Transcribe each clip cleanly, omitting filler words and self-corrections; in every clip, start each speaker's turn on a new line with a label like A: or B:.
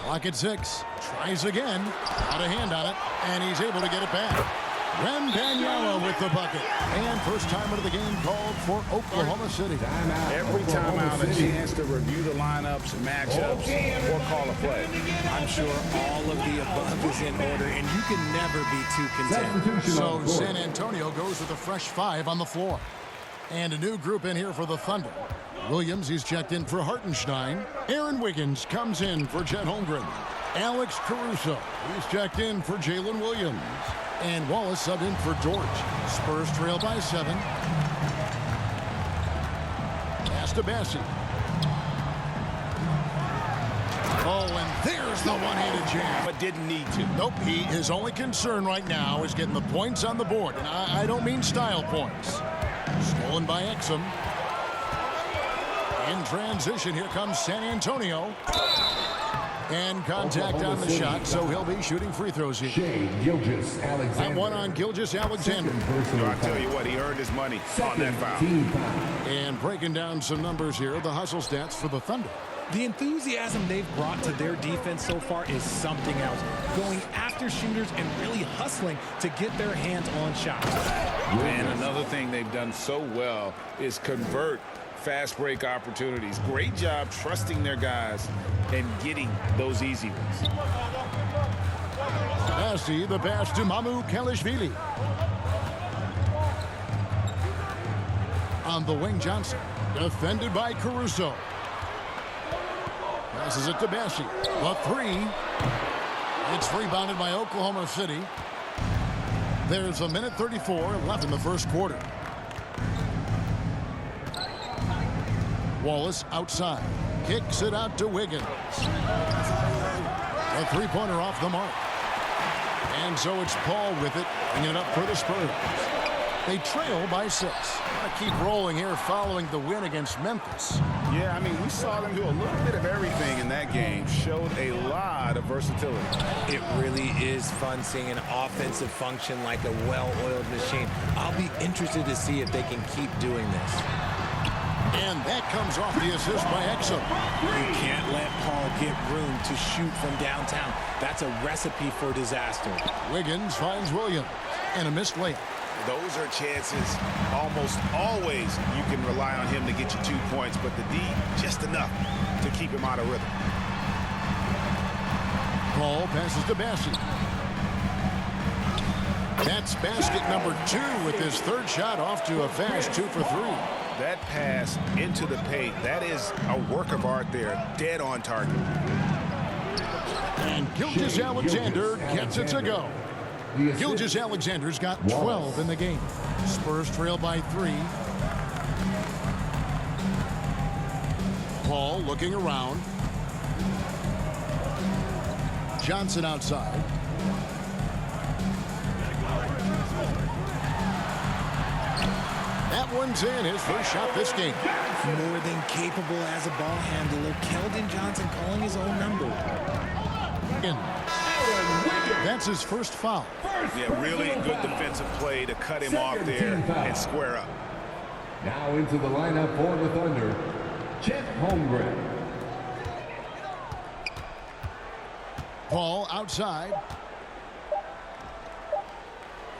A: Clock at 6. Tries again. Got a hand on it, and he's able to get it back. Wembanyama with the bucket. And first timer of the game called for Oklahoma City.
B: Every timeout, a chance to review the lineups, matchups, or call a play.
C: I'm sure all of the above is in order, and you can never be too content.
A: So San Antonio goes with a fresh 5 on the floor. And a new group in here for the Thunder. Williams, he's checked in for Hartenstein. Aaron Wiggins comes in for Chet Holmgren. Alex Caruso, he's checked in for Jalen Williams. And Wallace subbed in for Dort. Spurs trail by 7. Pass to Bassi. Oh, and there's the one-handed jam.
B: But didn't need to.
A: Nope, his only concern right now is getting the points on the board. And I don't mean style points. Stolen by Exum. In transition, here comes San Antonio. And contact on the shot, so he'll be shooting free throws here. That one on Gilgeous-Alexander.
B: I tell you what, he earned his money on that foul.
A: And breaking down some numbers here, the hustle stats for the Thunder.
C: The enthusiasm they've brought to their defense so far is something else. Going after shooters and really hustling to get their hands on shots.
B: And another thing they've done so well is convert fast break opportunities. Great job trusting their guys and getting those easy ones.
A: Bassi, the pass to Mamukelashvili. On the wing, Johnson. Defended by Caruso. Passes it to Bassi. The 3. It's rebounded by Oklahoma City. There's a minute 34 left in the first quarter. Wallace outside. Kicks it out to Wiggins. A three-pointer off the mark. And so it's Paul with it, bringing it up for the Spurs. They trail by 6. Gotta keep rolling here following the win against Memphis.
B: Yeah, I mean, we saw them do a little bit of everything in that game. Showed a lot of versatility.
C: It really is fun seeing an offensive function like a well-oiled machine. I'll be interested to see if they can keep doing this.
A: And that comes off the assist by Exum.
C: You can't let Paul get room to shoot from downtown. That's a recipe for disaster.
A: Wiggins finds Williams. And a missed layup.
B: Those are chances almost always you can rely on him to get you 2 points, but the D, just enough to keep him out of rhythm.
A: Paul passes to Bassi. That's basket number 2 with his third shot off to a fast 2 for 3.
B: That pass into the paint, that is a work of art there, dead on target.
A: And Gilgeous-Alexander gets it to go. Gilgeous-Alexander's got 12 in the game. Spurs trail by 3. Paul looking around. Johnson outside. That one's in, his first shot this game.
C: More than capable as a ball handler. Keldon Johnson calling his own number.
A: That's his first foul.
B: Yeah, really good defensive play to cut him off there and square up.
D: Now into the lineup for the Thunder, Chet Holmgren.
A: Paul outside.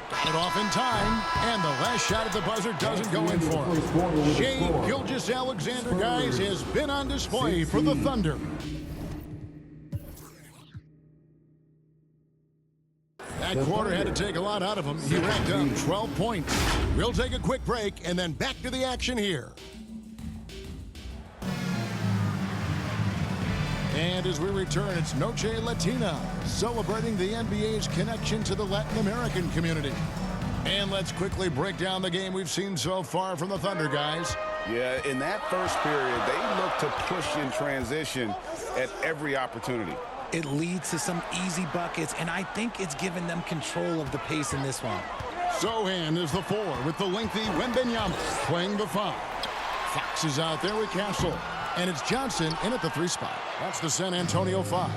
A: Got it off in time, and the last shot at the buzzer doesn't go in for him. Shai Gilgeous-Alexander, guys, has been on display for the Thunder. That quarter had to take a lot out of him. He racked up 12 points. We'll take a quick break and then back to the action here. And as we return, it's Noche Latina, celebrating the NBA's connection to the Latin American community. And let's quickly break down the game we've seen so far from the Thunder, guys.
B: Yeah, in that first period, they looked to push in transition at every opportunity.
C: It leads to some easy buckets, and I think it's given them control of the pace in this one.
A: Sohan is the 4 with the lengthy Wembanyama playing the 5. Fox is out there with Castle. And it's Johnson in at the 3 spot. That's the San Antonio 5.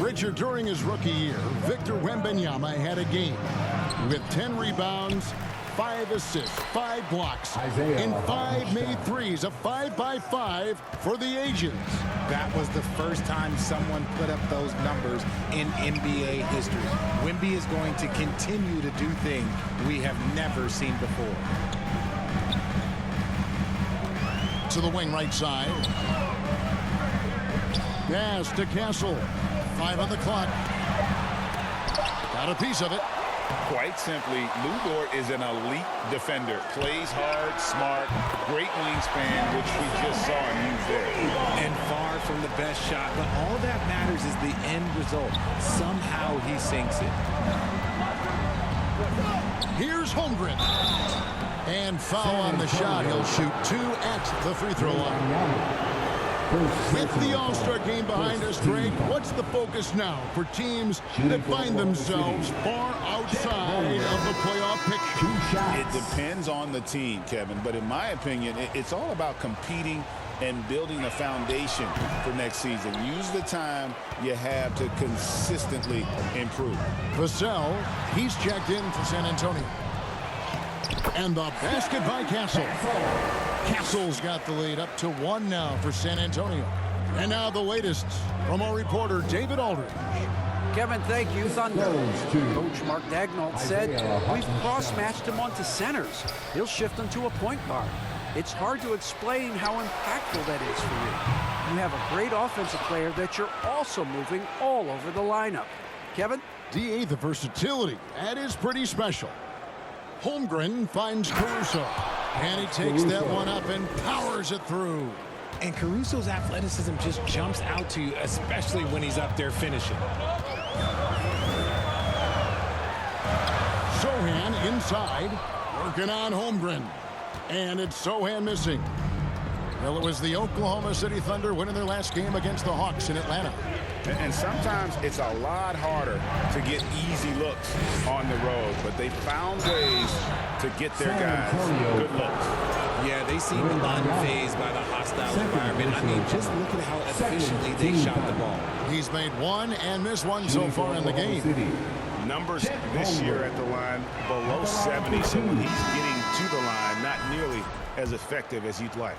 A: Richard, during his rookie year, Victor Wembanyama had a game with 10 rebounds, 5 assists, 5 blocks,
D: Isaiah
A: and 5
D: Hartenstein.
A: made threes, a 5-by-5 for the Asians.
C: That was the first time someone put up those numbers in NBA history. Wemby is going to continue to do things we have never seen before.
A: To the wing right side. Pass to Castle. 5 on the clock. Got a piece of it.
B: Quite simply, Lou Dort is an elite defender. Plays hard, smart, great wingspan, which we just saw him use there.
C: And far from the best shot, but all that matters is the end result. Somehow he sinks it.
A: Here's Holmgren. And foul on the shot. He'll shoot 2 at the free throw line. With the All-Star game behind us, Greg, what's the focus now for teams that find themselves far outside of the playoff picture?
B: It depends on the team, Kevin, but in my opinion, it's all about competing and building a foundation for next season. Use the time you have to consistently improve.
A: Vassell, he's checked in for San Antonio. And the basket by Castle. Castle's got the lead up to 1 now for San Antonio. And now the latest from our reporter, David Aldridge.
E: Kevin, thank you. Thunder. Coach Mark Daigneault said, we've cross-matched him onto centers. He'll shift him to a point guard. It's hard to explain how impactful that is for you. You have a great offensive player that you're also moving all over the lineup. Kevin?
A: DA, the versatility. That is pretty special. Holmgren finds Caruso. And he takes that one up and powers it through.
C: And Caruso's athleticism just jumps out to you, especially when he's up there finishing.
A: Sochan inside, working on Holmgren. And it's Sochan missing. Well, it was the Oklahoma City Thunder winning their last game against the Hawks in Atlanta.
B: And sometimes it's a lot harder to get easy looks on the road, but they found ways to get their guys good looks.
C: Yeah, they seem unfazed by the hostile environment. I mean, just look at how efficiently they shot the ball.
A: He's made 1 and missed 1 so far in the game.
B: Numbers this year at the line below 70, so when he's getting to the line, not nearly as effective as you'd like.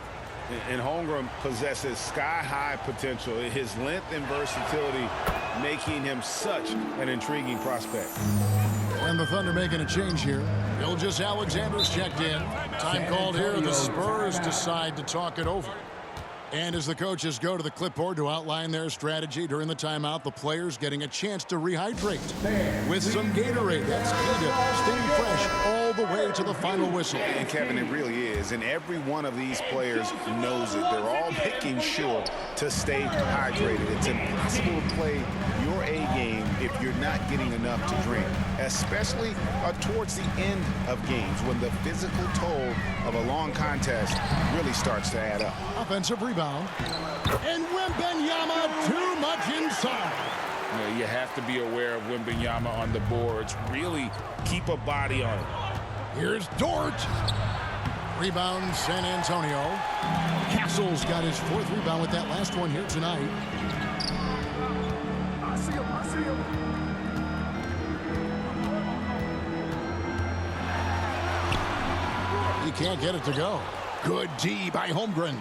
B: And Holmgren possesses sky-high potential. His length and versatility making him such an intriguing prospect.
A: And the Thunder making a change here. Gilgeous-Alexander's checked in. Time called here. The Spurs decide to talk it over. And as the coaches go to the clipboard to outline their strategy during the timeout, the players getting a chance to rehydrate with some Gatorade. That's key to staying fresh all the way to the final whistle.
B: And Kevin, it really is. And every one of these players knows it. They're all making sure to stay hydrated. It's impossible to play your A game if you're not getting enough to drink, especially towards the end of games when the physical toll of a long contest really starts to add up.
A: Offensive rebound. And Wembanyama too much inside.
B: You have to be aware of Wembanyama on the boards. Really keep a body on it.
A: Here's Dort. Rebound San Antonio. Castle's got his 4th rebound with that last one here tonight.
F: I see him.
A: He can't get it to go. Good D by Holmgren.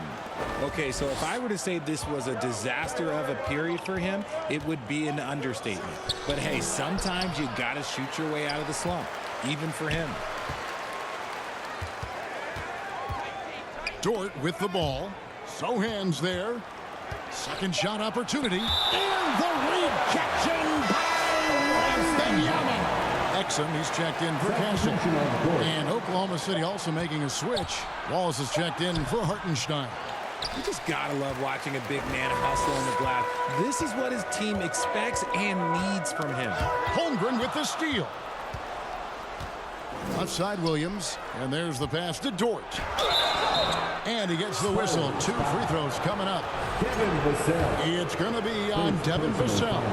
C: Okay, so if I were to say this was a disaster of a period for him, it would be an understatement. But hey, sometimes you got to shoot your way out of the slump, even for him.
A: Dort with the ball. Sochan's there. Second shot opportunity. And the rejection by Wembanyama. Exum, he's checked in for Castle. And Oklahoma City also making a switch. Wallace is checked in for Hartenstein.
C: You just gotta love watching a big man hustle on the glass. This is what his team expects and needs from him.
A: Holmgren with the steal. Left side Williams. And there's the pass to Dort. And he gets the whistle. 2 free throws coming up.
D: Devin Vassell.
A: It's going to be on Devin Vassell.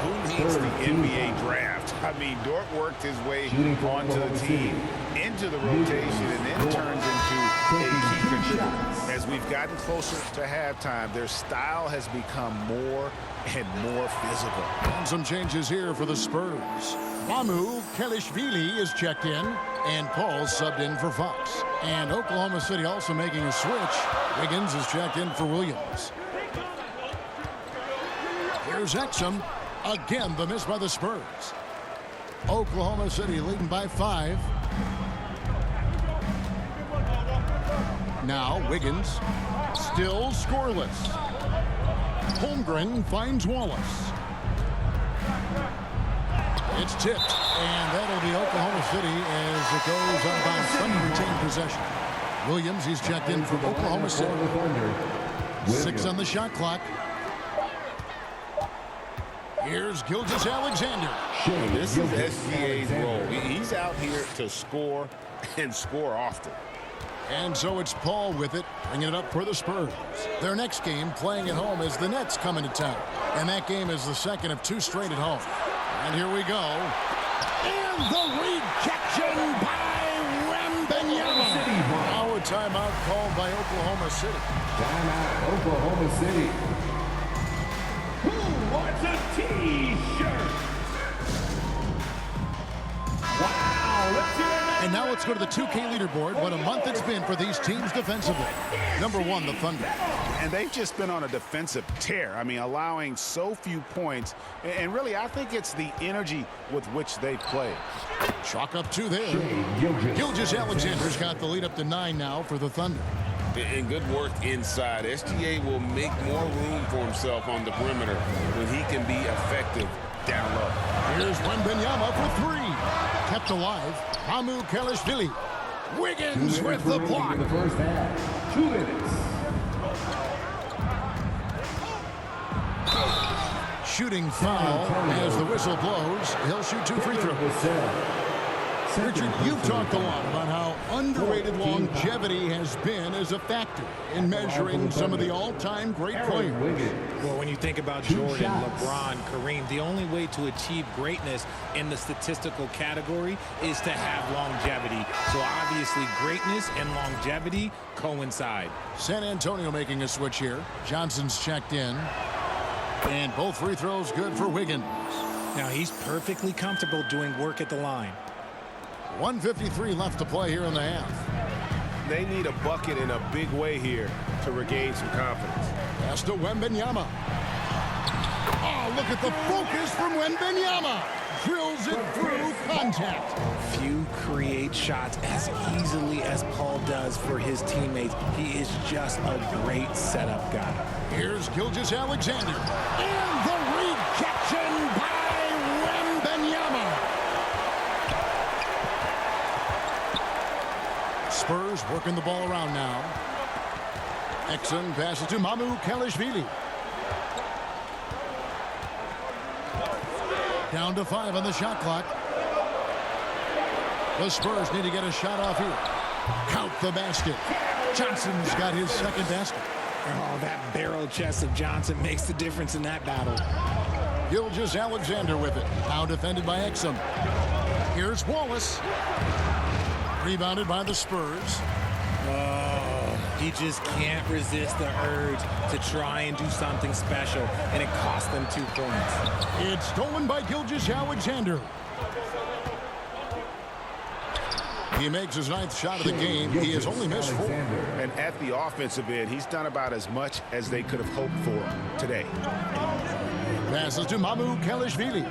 B: Who needs the NBA draft? I mean, Dort worked his way onto the team, into the rotation, and then turns into a key contributor. As we we've gotten closer to halftime, their style has become more and more physical.
A: And some changes here for the Spurs. Mamu Kelishvili is checked in, and Paul subbed in for Fox. And Oklahoma City also making a switch. Wiggins is checked in for Williams. Here's Exum. Again, the miss by the Spurs. Oklahoma City leading by 5. Now Wiggins, still scoreless. Holmgren finds Wallace. It's tipped, and that'll be Oklahoma City as it goes on by Thunder retained possession. Williams, he's checked in for Oklahoma City. 6 on the shot clock. Here's Gilgeous-Alexander.
B: This is SGA's role. He's out here to score and score often.
A: And so it's Paul with it, bringing it up for the Spurs. Their next game playing at home is the Nets coming to town. And that game is the second of 2 straight at home. And here we go. And the rejection by Wembanyama. Now a timeout called by Oklahoma City.
D: Timeout, Oklahoma City. Who wants a T-shirt? Wow, let's hear it.
A: And now let's go to the 2K leaderboard. What a month it's been for these teams defensively. Number 1, the Thunder.
B: And they've just been on a defensive tear. I mean, allowing so few points. And really, I think it's the energy with which they play.
A: Chalk up 2 there. Gilgeous-Alexander's got the lead up to 9 now for the Thunder.
F: And good work inside. SGA will make more room for himself on the perimeter when he can be effective down low.
A: Here's Wembanyama for 3. Kept alive. Mamu Kelishvili. Wiggins with the block.
D: In the first half. 2 minutes.
A: Shooting foul as the whistle blows. He'll shoot 2 free throws. Richard, you've talked a lot about how underrated longevity has been as a factor in measuring some of the all-time great players.
C: Well, when you think about Jordan, LeBron, Kareem, the only way to achieve greatness in the statistical category is to have longevity. So obviously greatness and longevity coincide.
A: San Antonio making a switch here. Johnson's checked in. And both free throws good for Wiggins.
C: Now he's perfectly comfortable doing work at the line.
A: 1:53 left to play here in the half.
F: They need a bucket in a big way here to regain some confidence.
A: Pass to Wembanyama. Oh, look at the focus from Wembanyama. Drills it through contact.
C: Few create shots as easily as Paul does for his teammates. He is just a great setup guy.
A: Here's Gilgeous-Alexander. And the rejection by Wembanyama. Spurs working the ball around now. Exum passes to Mamu Kelishvili. Down to 5 on the shot clock. The Spurs need to get a shot off here. Count the basket. Johnson's got his second basket.
C: Oh, that barrel chest of Johnson makes the difference in that battle.
A: Gilgeous-Alexander with it. Now defended by Exum. Here's Wallace. Rebounded by the Spurs.
C: Oh, he just can't resist the urge to try and do something special, and it cost them 2 points.
A: It's stolen by Gilgeous-Alexander. He makes his 9th shot of the game. He has only missed 4.
B: And at the offensive end, he's done about as much as they could have hoped for today.
A: Passes to Mamu Kelishvili.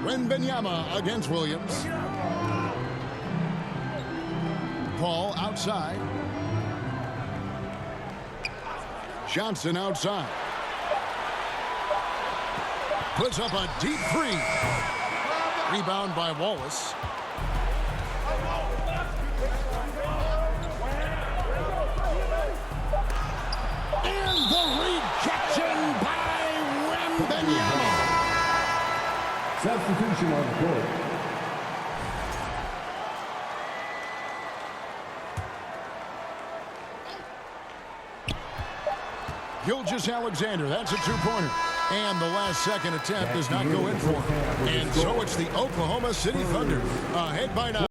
A: Wembanyama against Williams. Paul outside. Johnson outside. Puts up a deep 3. Rebound by Wallace. And the rejection by Wembanyama.
D: Substitution on the court.
A: Gilgeous-Alexander, that's a 2-pointer. And the last second attempt does not go in for him. And so it's the Oklahoma City Thunder ahead by 9.